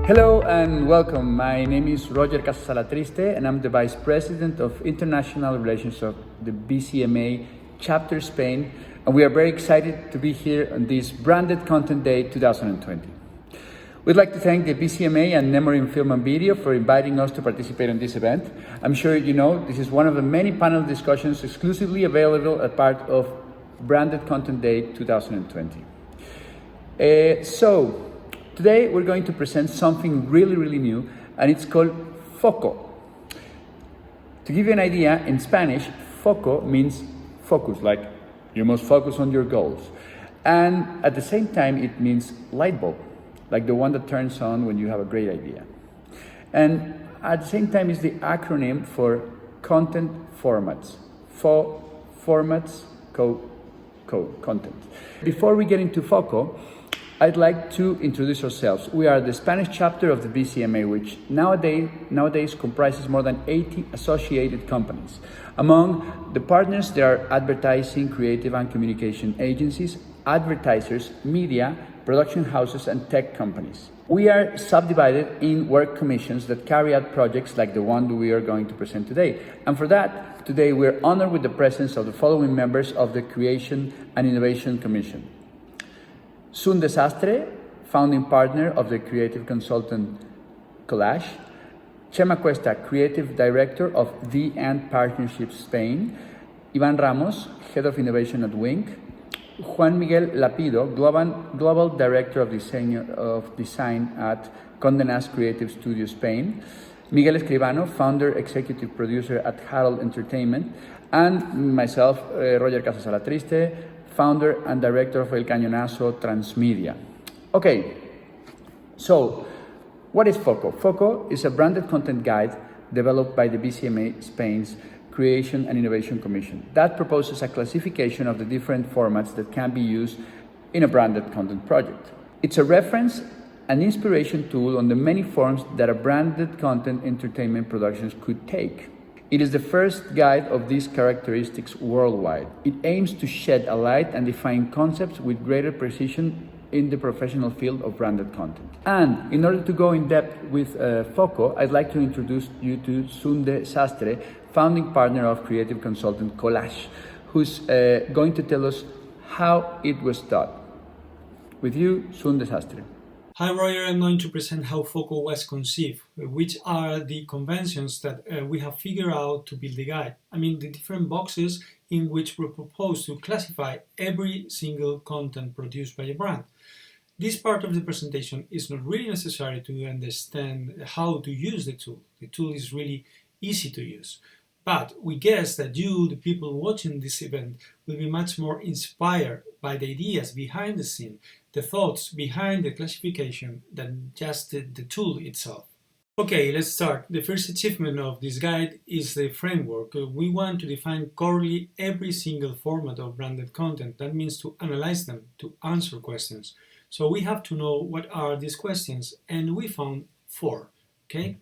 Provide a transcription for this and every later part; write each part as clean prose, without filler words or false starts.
Hello and welcome. My name is Roger Casas-Alatriste and I'm the Vice President of International Relations of the BCMA Chapter Spain, and we are very excited to be here on this Branded Content Day 2020. We'd like to thank the BCMA and Nemorin Film and Video for inviting us to participate in this event. I'm sure you know this is one of the many panel discussions exclusively available as part of Branded Content Day 2020. Today we're going to present something really new, and it's called FOCO. To give you an idea, in Spanish, FOCO means focus, like you must focus on your goals. And at the same time, it means light bulb, like the one that turns on when you have a great idea. And at the same time, it's the acronym for content formats. Formats, content. Before we get into FOCO, I'd like to introduce ourselves. We are the Spanish chapter of the BCMA, which nowadays comprises more than 80 associated companies. Among the partners, there are advertising, creative and communication agencies, advertisers, media, production houses, and tech companies. We are subdivided in work commissions that carry out projects like the one we are going to present today. And for that, today we're honored with the presence of the following members of the Creation and Innovation Commission. Sunde Sastre, founding partner of the creative consultant CØLLAGE. Chema Cuesta, creative director of The&Partnership Spain. Iván Ramos, head of innovation at Wink. Juan Miguel Lapido, global director of design at Condé Nast Creative Studio Spain. Miguel Escribano, founder, executive producer at Harold Entertainment. And myself, Roger Casas-Alatriste, founder and director of Cañonazo Transmedia. Okay, so what is FOCO? FOCO is a branded content guide developed by the BCMA Spain's Creation and Innovation Commission that proposes a classification of the different formats that can be used in a branded content project. It's a reference and inspiration tool on the many forms that a branded content entertainment productions could take. It is the first guide of these characteristics worldwide. It aims to shed a light and define concepts with greater precision in the professional field of branded content. And in order to go in depth with FOCO, I'd like to introduce you to Sunde Sastre, founding partner of creative consultant CØLLAGE, who's going to tell us how it was taught. With you, Sunde Sastre. Hi Roger, I'm going to present how FOCO was conceived, which are the conventions that we have figured out to build the guide. I mean, the different boxes in which we propose to classify every single content produced by a brand. This part of the presentation is not really necessary to understand how to use the tool. The tool is really easy to use. But we guess that you, the people watching this event, will be much more inspired by the ideas behind the scene, the thoughts behind the classification than just the tool itself. Okay, let's start. The first achievement of this guide is the framework. We want to define thoroughly every single format of branded content. That means to analyze them, to answer questions. So we have to know what are these questions, and we found 4. Okay?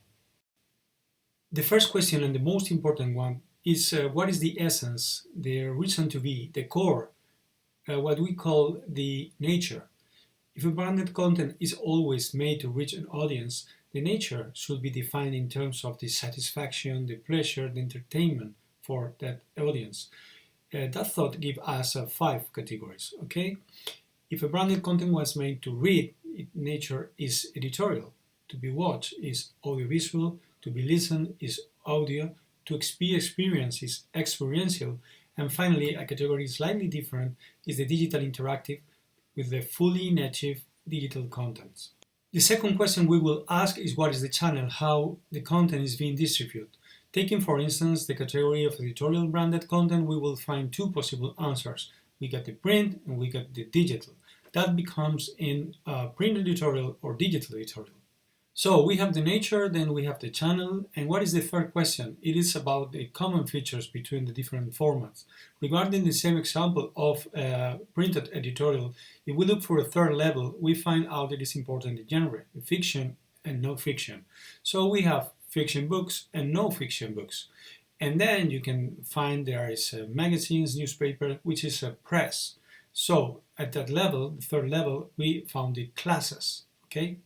The first question, and the most important one, is what is the essence, the reason to be, the core, what we call the nature. If a branded content is always made to reach an audience, the nature should be defined in terms of the satisfaction, the pleasure, the entertainment for that audience. That thought gives us 5 categories. Okay? If a branded content was made to read, nature is editorial. To be watched is audiovisual. To be listened is audio, to experience is experiential, and finally, a category slightly different is the digital interactive with the fully native digital contents. The second question we will ask is what is the channel, how the content is being distributed. Taking for instance the category of editorial branded content, we will find 2 possible answers. We got the print and we got the digital. That becomes in print editorial or digital editorial. So we have the nature, then we have the channel, and what is the third question? It is about the common features between the different formats. Regarding the same example of printed editorial, if we look for a third level, we find out it is important the genre, the fiction and non-fiction. So we have fiction books and non-fiction books. And then you can find there is magazines, newspaper, which is a press. So at that level, the third level, we found the classes, okay?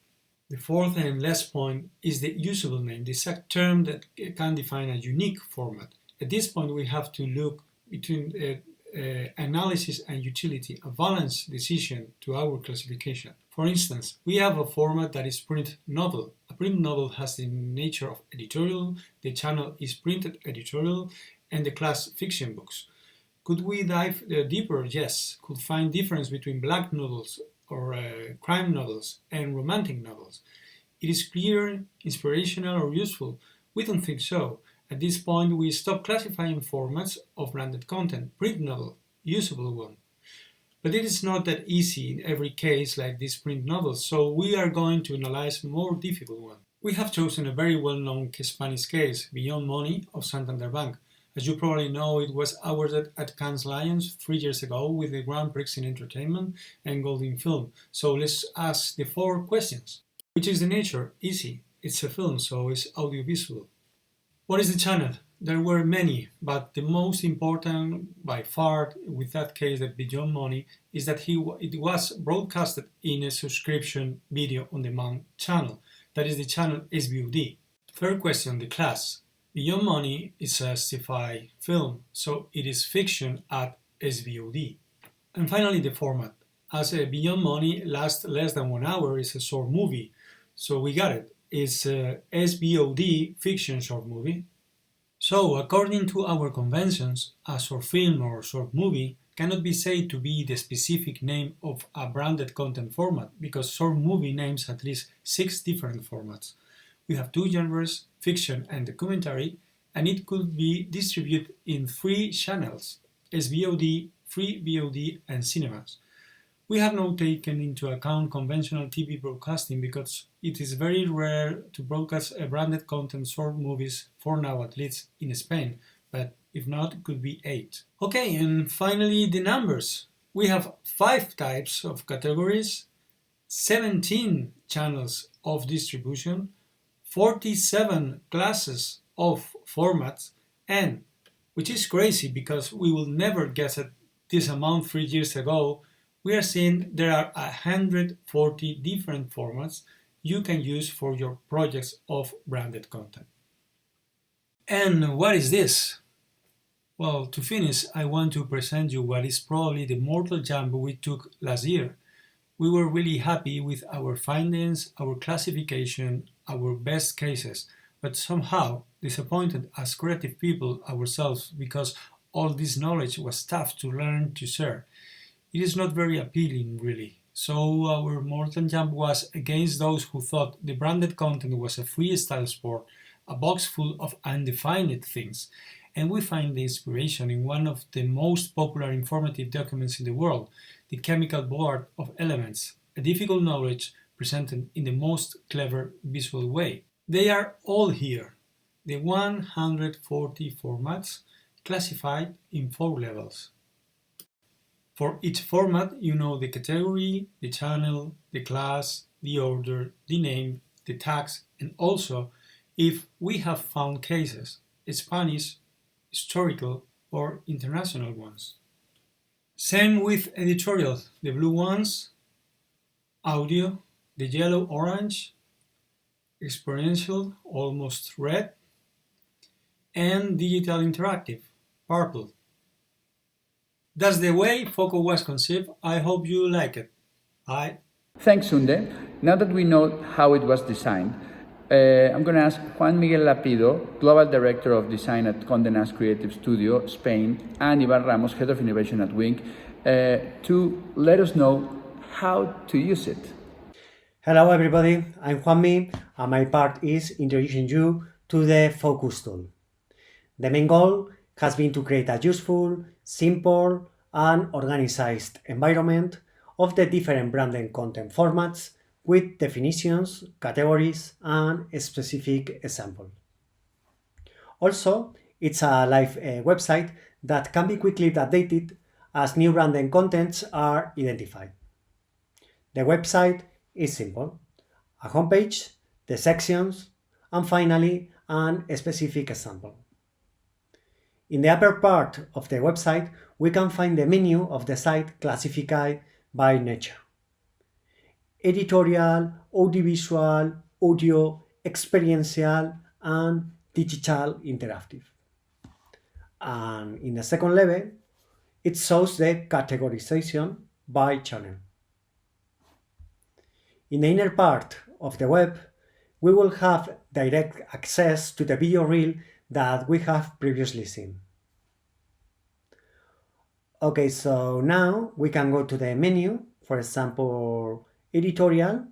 The fourth and last point is the usable name, the exact term that can define a unique format. At this point, we have to look between analysis and utility, a balanced decision to our classification. For instance, we have a format that is print novel. A print novel has the nature of editorial, the channel is printed editorial, and the class fiction books. Could we dive deeper? Yes. Could find difference between black novels or crime novels and romantic novels. It is clear, inspirational, or useful. We don't think so. At this point, we stop classifying formats of branded content, print novel, usable one. But it is not that easy in every case like these print novels, so we are going to analyze more difficult one. We have chosen a very well-known Spanish case, Beyond Money of Santander Bank. As you probably know, it was awarded at Cannes Lions 3 years ago with the Grand Prix in Entertainment and Golden Film. So let's ask the 4 questions. Which is the nature? Easy. It's a film, so it's audiovisual. What is the channel? There were many, but the most important by far with that case that Beyond Money is that it was broadcasted in a subscription video on demand channel. That is the channel SVOD. Third question, the class. Beyond Money is a sci-fi film, so it is fiction at SVOD. And finally, the format. As Beyond Money lasts less than 1 hour, it's a short movie, so we got it. It's a SVOD fiction short movie. So, according to our conventions, a short film or short movie cannot be said to be the specific name of a branded content format, because short movie names at least 6 different formats. We have 2 genres, fiction and documentary, and it could be distributed in 3 channels, SVOD, Free VOD, and cinemas. We have not taken into account conventional TV broadcasting because it is very rare to broadcast a branded content short movies for now, at least in Spain, but if not, it could be 8. Okay, and finally the numbers. We have 5 types of categories, 17 channels of distribution, 47 classes of formats, and, which is crazy because we will never guess at this amount 3 years ago, we are seeing there are 140 different formats you can use for your projects of branded content. And what is this? Well, to finish, I want to present you what is probably the mortal jump we took last year. We were really happy with our findings, our classification, our best cases, but somehow disappointed as creative people ourselves because all this knowledge was tough to learn to share. It is not very appealing, really. So our mortal jump was against those who thought the branded content was a freestyle sport, a box full of undefined things. And we find the inspiration in one of the most popular informative documents in the world, the Chemical Board of Elements, a difficult knowledge presented in the most clever visual way. They are all here, the 140 formats classified in 4 levels. For each format, you know the category, the channel, the class, the order, the name, the tags, and also if we have found cases, Spanish, historical, or international ones. Same with editorial, the blue ones, audio, the yellow-orange, experiential, almost red, and digital interactive, purple. That's the way FOCO was conceived. I hope you like it. Bye. Thanks, Sunde. Now that we know how it was designed, I'm going to ask Juan Miguel Lapido, Global Director of Design at Condé Nast Creative Studio, Spain, and Iván Ramos, Head of Innovation at Wink, to let us know how to use it. Hello everybody, I'm Juanmi, and my part is introducing you to the Focus tool. The main goal has been to create a useful, simple, and organized environment of the different branded content formats with definitions, categories, and a specific example. Also, it's a live website that can be quickly updated as new branded contents are identified. The website is simple: a homepage, the sections, and finally, a specific example. In the upper part of the website, we can find the menu of the site classified by nature. editorial, audiovisual, audio, experiential, and digital interactive. And in the second level, it shows the categorization by channel. In the inner part of the web, we will have direct access to the video reel that we have previously seen. Okay, so now we can go to the menu, for example, editorial,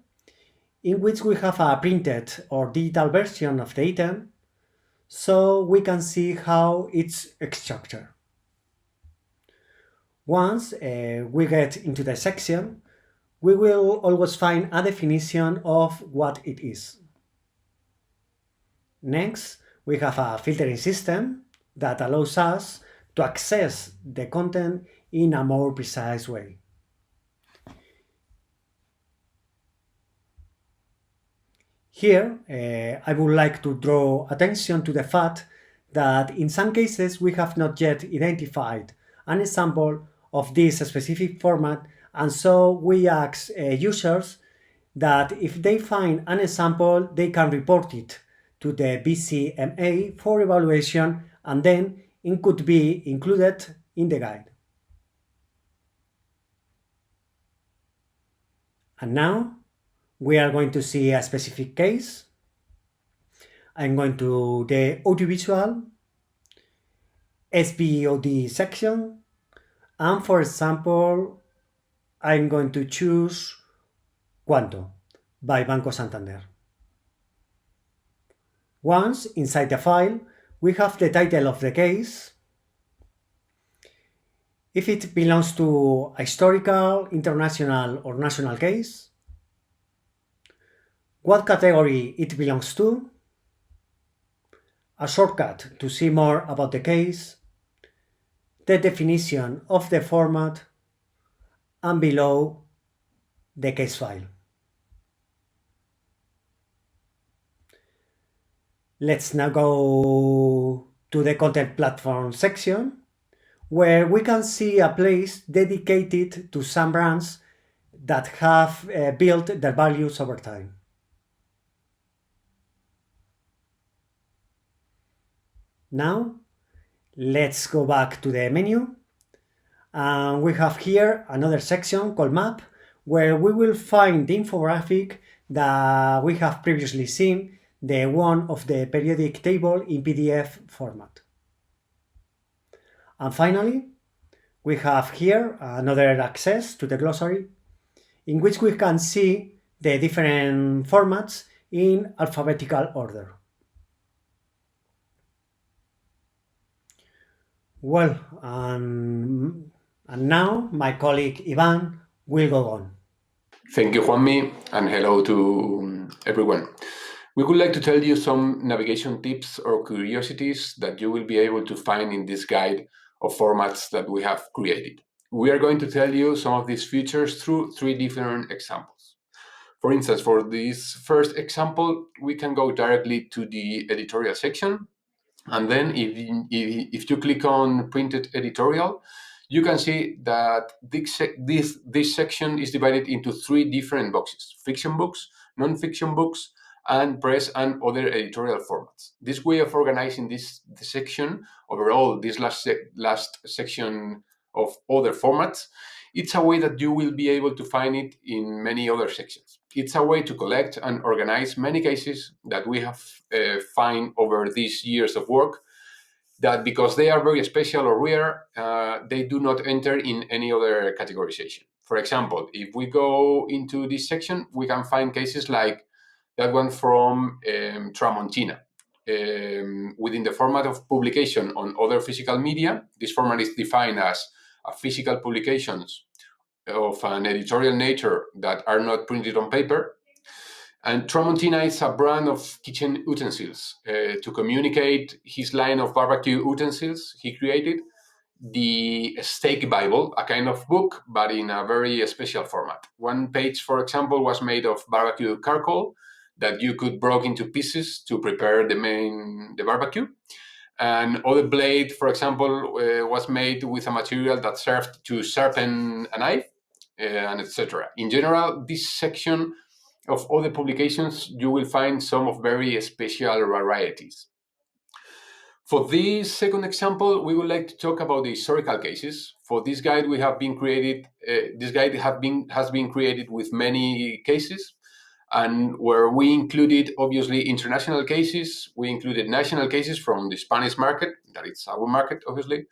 in which we have a printed or digital version of the item, so we can see how it's structured. Once we get into the section, we will always find a definition of what it is. Next, we have a filtering system that allows us to access the content in a more precise way. Here, I would like to draw attention to the fact that in some cases we have not yet identified an example of this specific format, and so we ask users that if they find an example, they can report it to the BCMA for evaluation, and then it could be included in the guide. And now we are going to see a specific case. I'm going to the audiovisual, SVOD section, and for example, I'm going to choose Cuánto by Banco Santander. Once inside the file, we have the title of the case, if it belongs to a historical, international, or national case, what category it belongs to, a shortcut to see more about the case, the definition of the format, and below the case file. Let's now go to the content platform section, where we can see a place dedicated to some brands that have built their values over time. Now, let's go back to the menu. And we have here another section called Map, where we will find the infographic that we have previously seen, the one of the periodic table in PDF format. And finally, we have here another access to the glossary, in which we can see the different formats in alphabetical order. Well, and now my colleague Iván will go on. Thank you, Juanmi, and hello to everyone. We would like to tell you some navigation tips or curiosities that you will be able to find in this guide of formats that we have created. We are going to tell you some of these features through 3 different examples. For instance, for this first example, we can go directly to the editorial section, and then if you click on printed editorial, you can see that this section is divided into 3 different boxes: fiction books, non-fiction books, and press and other editorial formats. This way of organizing this section, overall, this last section of other formats, it's a way that you will be able to find it in many other sections. It's a way to collect and organize many cases that we have found over these years of work, that because they are very special or rare, they do not enter in any other categorization. For example, if we go into this section, we can find cases like that one from Tramontina. Within the format of publication on other physical media, this format is defined as a physical publications of an editorial nature that are not printed on paper. And Tramontina is a brand of kitchen utensils. To communicate his line of barbecue utensils, he created the Steak Bible, a kind of book, but in a very special format. One page, for example, was made of barbecue charcoal that you could break into pieces to prepare the barbecue. And other blade, for example, was made with a material that served to sharpen a knife. and etc. In general, this section of all the publications, you will find some of very special varieties. For this second example, we would like to talk about the historical cases. For this guide, we have been created. This guide has been created with many cases, and where we included obviously international cases, we included national cases from the Spanish market, that is our market, obviously,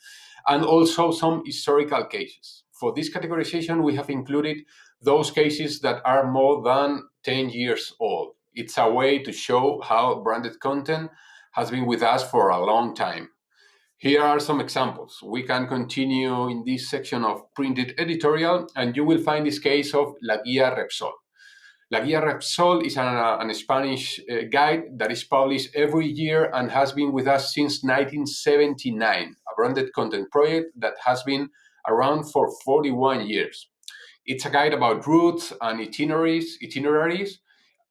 and also some historical cases. For this categorization, we have included those cases that are more than 10 years old. It's a way to show how branded content has been with us for a long time. Here are some examples. We can continue in this section of printed editorial, and you will find this case of La Guía Repsol. La Guía Repsol is an Spanish guide that is published every year and has been with us since 1979, a branded content project that has been around for 41 years. It's a guide about routes and itineraries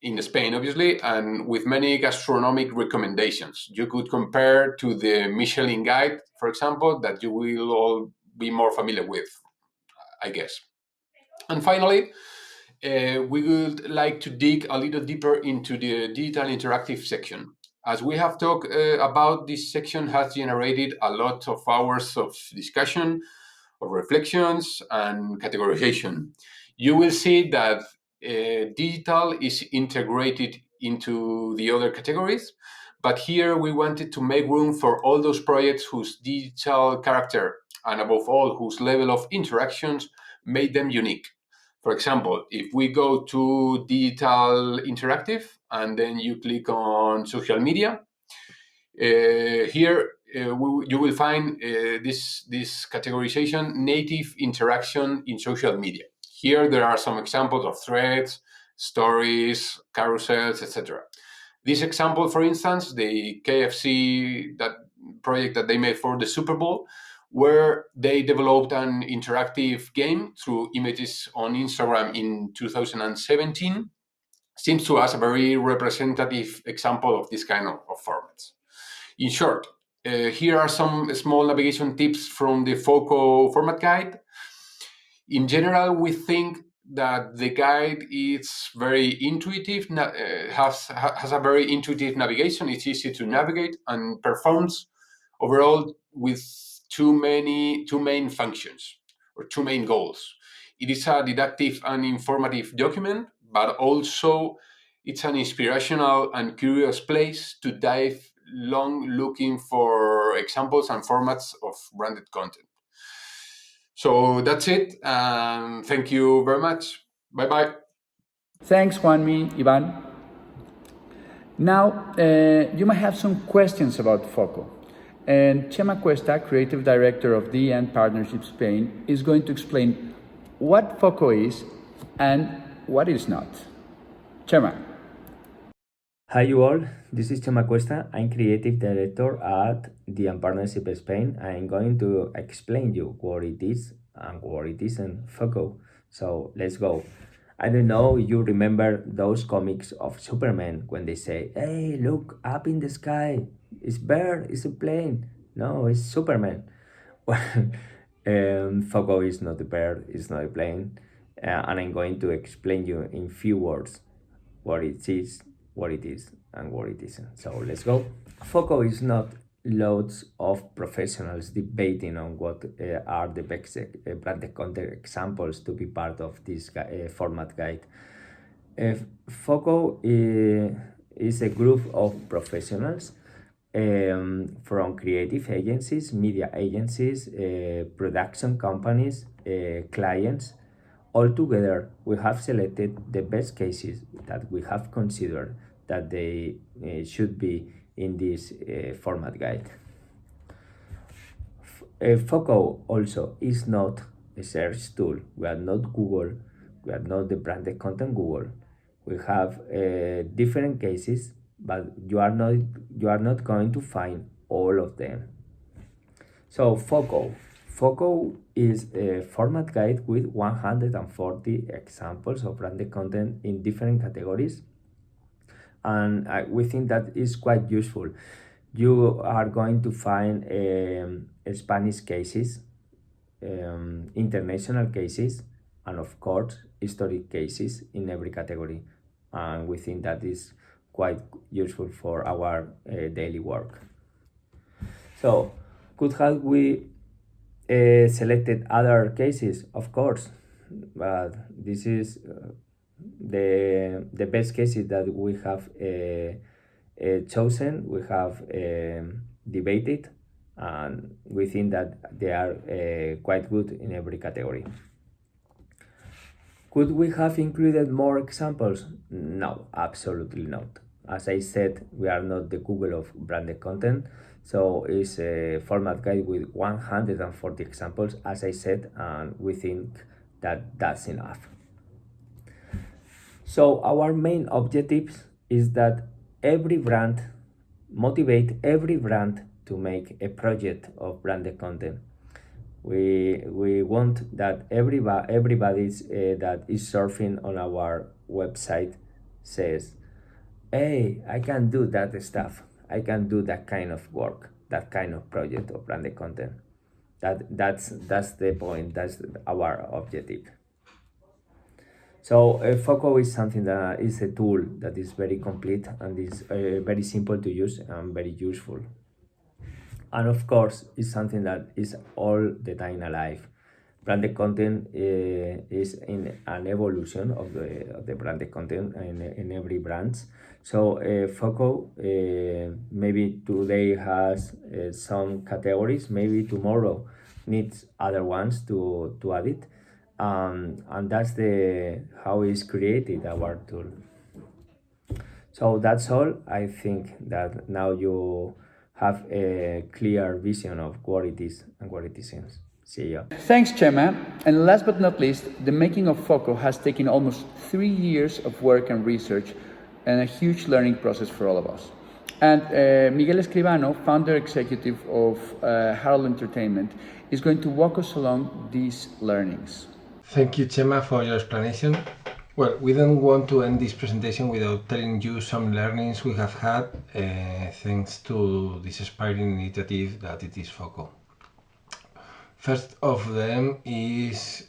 in Spain, obviously, and with many gastronomic recommendations. You could compare to the Michelin guide, for example, that you will all be more familiar with, I guess. And finally, we would like to dig a little deeper into the digital interactive section. As we have talked about, this section has generated a lot of hours of discussion, of reflections, and categorization. You will see that digital is integrated into the other categories, but here we wanted to make room for all those projects whose digital character, and above all, whose level of interactions made them unique. For example, if we go to digital interactive and then you click on social media, here you will find this categorization, native interaction in social media. Here there are some examples of threads, stories, carousels, etc. This example, for instance, the KFC project that they made for the Super Bowl, where they developed an interactive game through images on Instagram in 2017, seems to us a very representative example of this kind of formats. In short, here are some small navigation tips from the FOCO format guide. In general, we think that the guide is very intuitive, has a very intuitive navigation. It's easy to navigate and performs overall with two main functions or two main goals. It is a didactic and informative document, but also it's an inspirational and curious place to dive long looking for examples and formats of branded content. So that's it. Thank you very much. Bye-bye. Thanks, Juanmi, Iván. Now, you might have some questions about FOCO. And Chema Cuesta, Creative Director of The&Partnership Spain, is going to explain what FOCO is and what it is not. Chema. Hi you all, this is Chema Cuesta. I'm Creative Director at The&Partnership Spain. I'm going to explain you what it is and what it isn't FOCO. So let's go. I don't know if you remember those comics of Superman when they say, hey, look up in the sky, it's bird, it's a plane. No, it's Superman. Well, FOCO is not a bird, it's not a plane. And I'm going to explain you in few words what it is, what it is, and what it isn't. So let's go. FOCO is not loads of professionals debating on what are the best branded content examples to be part of this format guide. FOCO is a group of professionals from creative agencies, media agencies, production companies, clients. Altogether, we have selected the best cases that we have considered that they should be in this format guide. FOCO also is not a search tool. We are not Google. We are not the branded content Google. We have different cases, but you are not going to find all of them. So FOCO is a format guide with 140 examples of branded content in different categories. And we think that is quite useful. You are going to find Spanish cases, international cases, and of course historic cases in every category, and we think that is quite useful for our daily work. So could have we selected other cases? Of course, but this is the best cases that we have chosen. We have debated, and we think that they are quite good in every category. Could we have included more examples? No, absolutely not. As I said, we are not the Google of branded content, so it's a format guide with 140 examples, as I said, and we think that that's enough. So our main objective is that every brand, motivate every brand to make a project of branded content. We want that everybody that is surfing on our website says, hey, I can do that stuff. I can do that kind of work, that kind of project of branded content. That's the point. That's our objective. So FOCO is something that is a tool that is very complete and is very simple to use and very useful. And of course, it's something that is all the time alive. Branded content is in an evolution of the branded content in every brand. So FOCO maybe today has some categories, maybe tomorrow needs other ones to add it. And that's how it's created, our tool. So that's all. I think that now you have a clear vision of what it is and what it isn't. See ya. Thanks, Chema. And last but not least, the making of FOCO has taken almost 3 years of work and research and a huge learning process for all of us. And Miguel Escribano, founder executive of Harold Entertainment, is going to walk us along these learnings. Thank you, Chema, for your explanation. Well, we don't want to end this presentation without telling you some learnings we have had thanks to this inspiring initiative that it is FOCO. First of them is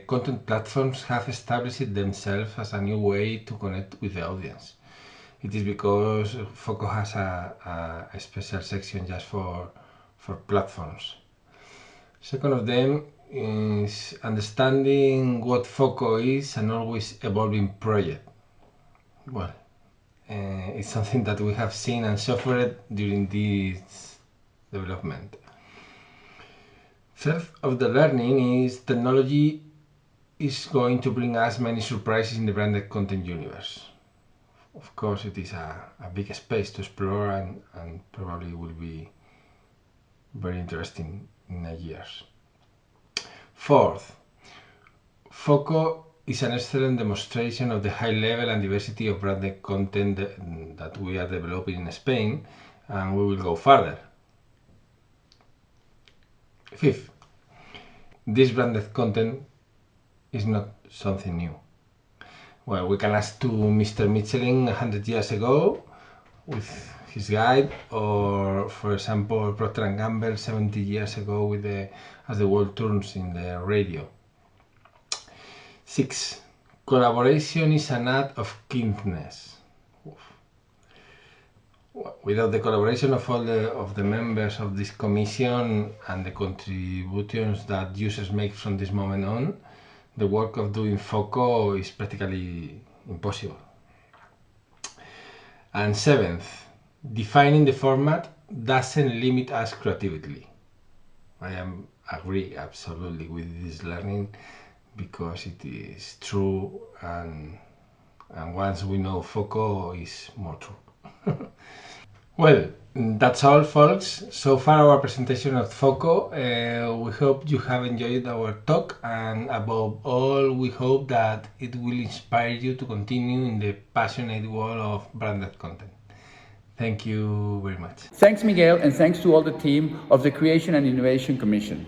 content platforms have established themselves as a new way to connect with the audience. It is because FOCO has a special section just for platforms. Second of them is understanding what FOCO is an always evolving project. Well, it's something that we have seen and suffered during this development. Third of the learning is technology is going to bring us many surprises in the branded content universe. Of course, it is a big space to explore and probably will be very interesting in the years. Fourth, FOCO is an excellent demonstration of the high level and diversity of branded content that we are developing in Spain, and we will go further. Fifth, this branded content is not something new. Well, we can ask to Mr. Michelin 100 years ago with his guide, or for example Procter & Gamble 70 years ago with As the World Turns in the radio. 6. Collaboration is an act of kindness. Without the collaboration of all the members of this commission and the contributions that users make from this moment on, the work of doing FOCO is practically impossible. And 7th, defining the format doesn't limit us creatively. I agree absolutely with this learning because it is true, and once we know FOCO is more true. Well, that's all, folks. So far our presentation of FOCO. We hope you have enjoyed our talk, and above all we hope that it will inspire you to continue in the passionate world of branded content. Thank you very much. Thanks, Miguel, and thanks to all the team of the Creation and Innovation Commission.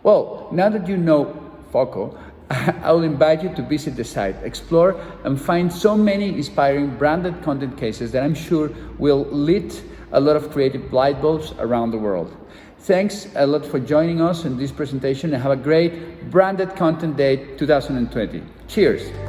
Well, now that you know FOCO, I will invite you to visit the site, explore, and find so many inspiring branded content cases that I'm sure will lit a lot of creative light bulbs around the world. Thanks a lot for joining us in this presentation and have a great Branded Content Day 2020. Cheers!